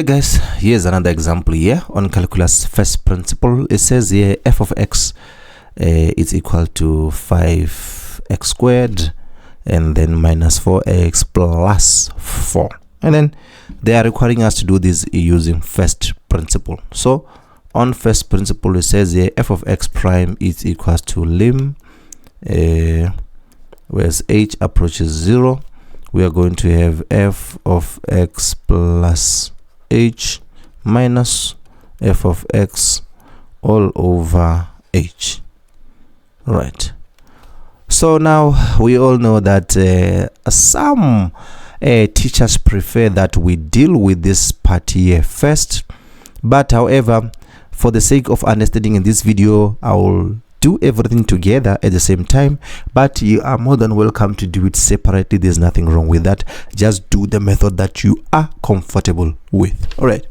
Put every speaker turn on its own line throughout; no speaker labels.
Hey guys, here's another example here on calculus first principle. It says here f of x is equal to 5x squared and then minus 4x plus 4, and then they are requiring us to do this using first principle. So on first principle, it says here f of x prime is equal to lim whereas h approaches 0, we are going to have f of x plus h minus f of x all over h. Right, so now we all know that some teachers prefer that we deal with this part here first, but however, for the sake of understanding in this video, I will do everything together at the same time, but you are more than welcome to do it separately. There's nothing wrong with that. Just do the method that you are comfortable with. All right,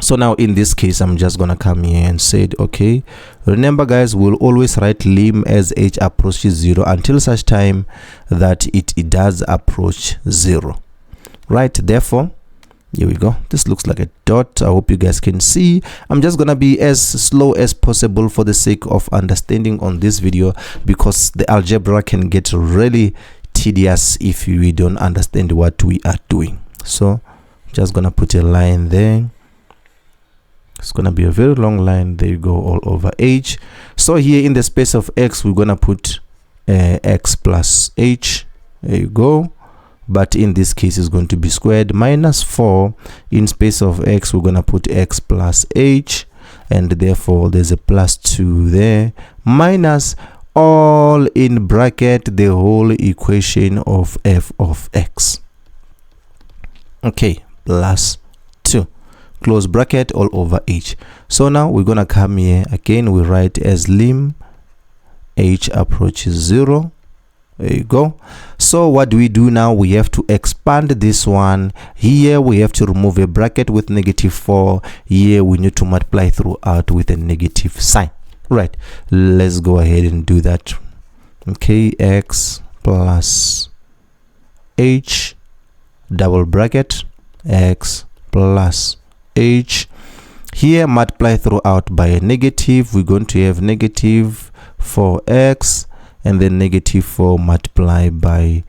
so now in this case, I'm just gonna come here and say, okay, remember guys, we'll always write lim as h approaches 0 until such time that it does approach 0. Right, therefore here we go. This looks like a dot. I hope you guys can see. I'm just gonna be as slow as possible for the sake of understanding on this video, because the algebra can get really tedious if we don't understand what we are doing. So just gonna put a line there. It's gonna be a very long line. There you go, all over h. So here in the space of x, we're gonna put x plus h. There you go. But in this case, it's going to be squared minus 4. In space of x, we're going to put x plus h, and therefore there's a plus 2 there, minus all in bracket the whole equation of f of x. Okay, plus 2, close bracket, all over h. So now we're going to come here again, we write as lim h approaches 0. There you go. So what do we do now? We have to expand this one. Here we have to remove a bracket with -4. Here we need to multiply throughout with a negative sign. Right, let's go ahead and do that. Okay, x plus h double bracket x plus h. Here multiply throughout by a negative. We're going to have negative 4x, and then -4 multiplied by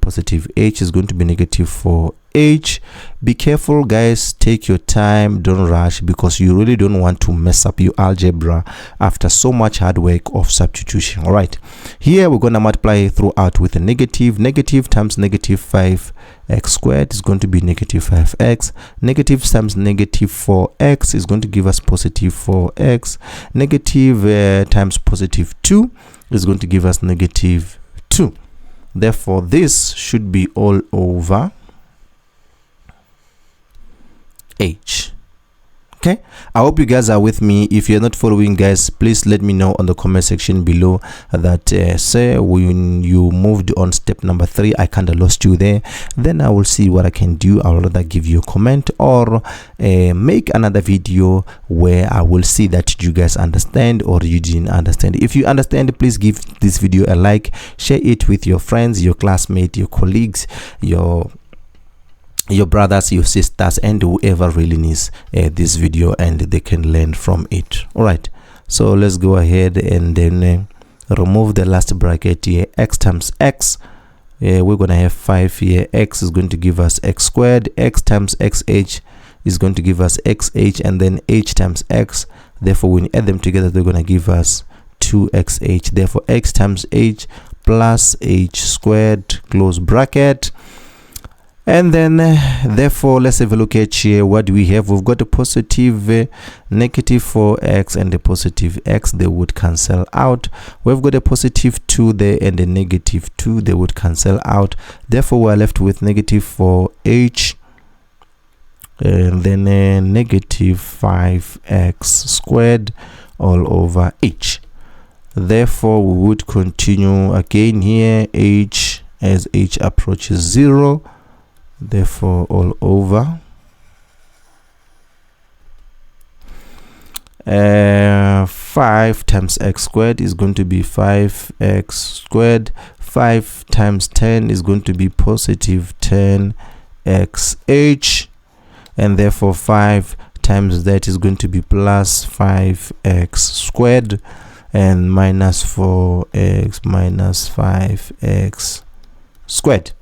positive h is going to be -4h. Be careful guys, take your time, don't rush, because you really don't want to mess up your algebra after so much hard work of substitution. All right, here we're going to multiply throughout with a negative. Negative times -5x squared is going to be -5x. Negative times -4x is going to give us positive 4x. Negative times positive 2 is going to give us -2. Therefore this should be all over h. Okay, I hope you guys are with me. If you're not following guys, please let me know on the comment section below that say when you moved on step number 3, I kind of lost you there. Then I will see what I can do. I'll rather give you a comment or make another video where I will see that you guys understand or you didn't understand. If you understand, please give this video a like, share it with your friends, your classmates, your colleagues, your brothers, your sisters, and whoever really needs this video and they can learn from it. All right, so let's go ahead and then remove the last bracket here. X times x, we're gonna have 5 here. X is going to give us x squared. X times xh is going to give us xh, and then h times x. Therefore when you add them together, they're gonna give us 2xh. Therefore x times h plus h squared, close bracket. And then therefore let's have a look at here. What do we have? We've got a positive -4x and a positive x. They would cancel out. We've got a positive 2 there and a -2. They would cancel out. Therefore we're left with -4h and then a -5x squared all over h. Therefore we would continue again here, h as h approaches 0. Therefore all over 5 times x squared is going to be 5x squared. 5 times 10 is going to be positive 10xh. and therefore 5 times that is going to be plus 5x squared and minus 4x minus 5x squared.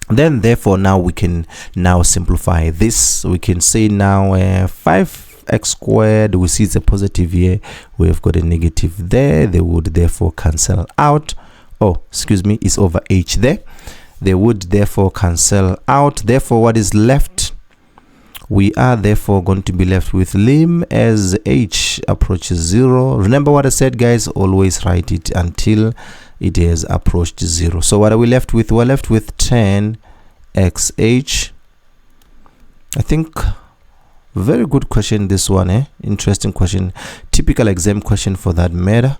Then therefore now we can now simplify this. We can say now 5x squared, we see it's a positive here, we've got a negative there, they would therefore cancel out. Oh, excuse me, it's over h there. They would therefore cancel out. Therefore, what is left? We are therefore going to be left with lim as h approaches 0. Remember what I said, guys, always write it until it has approached 0. So what are we left with? We're left with 10xh. I think very good question, this one, interesting question, typical exam question for that matter.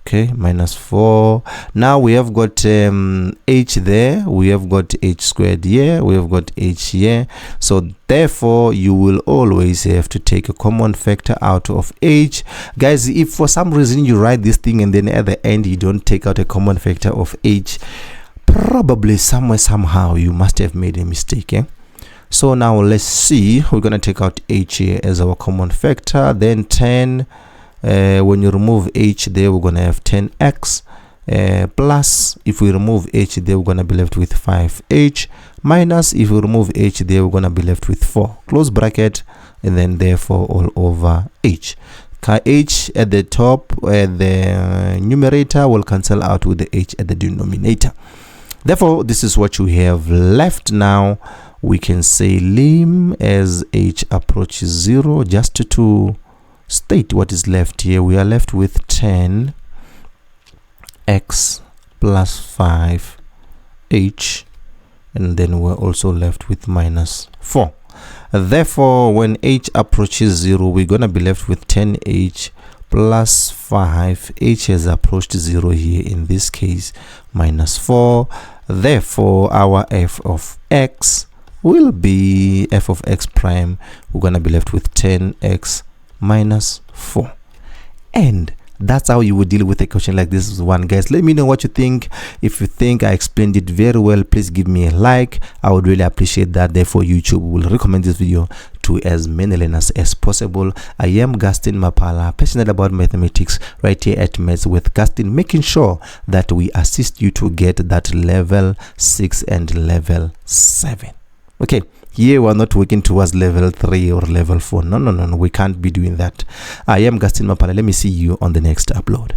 Okay, minus 4. Now we have got h there, we have got h squared here, we have got h here. So therefore you will always have to take a common factor out of h. Guys, if for some reason you write this thing and then at the end you don't take out a common factor of h, probably somewhere somehow you must have made a mistake. So now let's see, we're gonna take out h here as our common factor, then 10. When you remove h there, we're gonna have 10x plus, if we remove h there, we're gonna be left with 5h minus, if we remove h there, we're gonna be left with 4, close bracket, and then therefore all over h. H at the top, the numerator will cancel out with the h at the denominator. Therefore this is what you have left. Now we can say lim as h approaches 0. Just to state what is left here, we are left with 10x plus 5h, and then we're also left with minus 4. Therefore when h approaches 0, we're gonna be left with 10h plus 5. H has approached 0 here, in this case minus 4. Therefore our f of x will be f of x prime, we're gonna be left with 10x minus 4. And that's how you would deal with a question like this one, guys. Let me know what you think. If you think I explained it very well, please give me a like. I would really appreciate that. Therefore YouTube will recommend this video to as many learners as possible. I am Gustin Mapala, passionate about mathematics, right here at Maths with Gustin, making sure that we assist you to get that level 6 and level 7. Okay, here we're not working towards level 3 or level 4. No, we can't be doing that. I am Gustin Mapala. Let me see you on the next upload.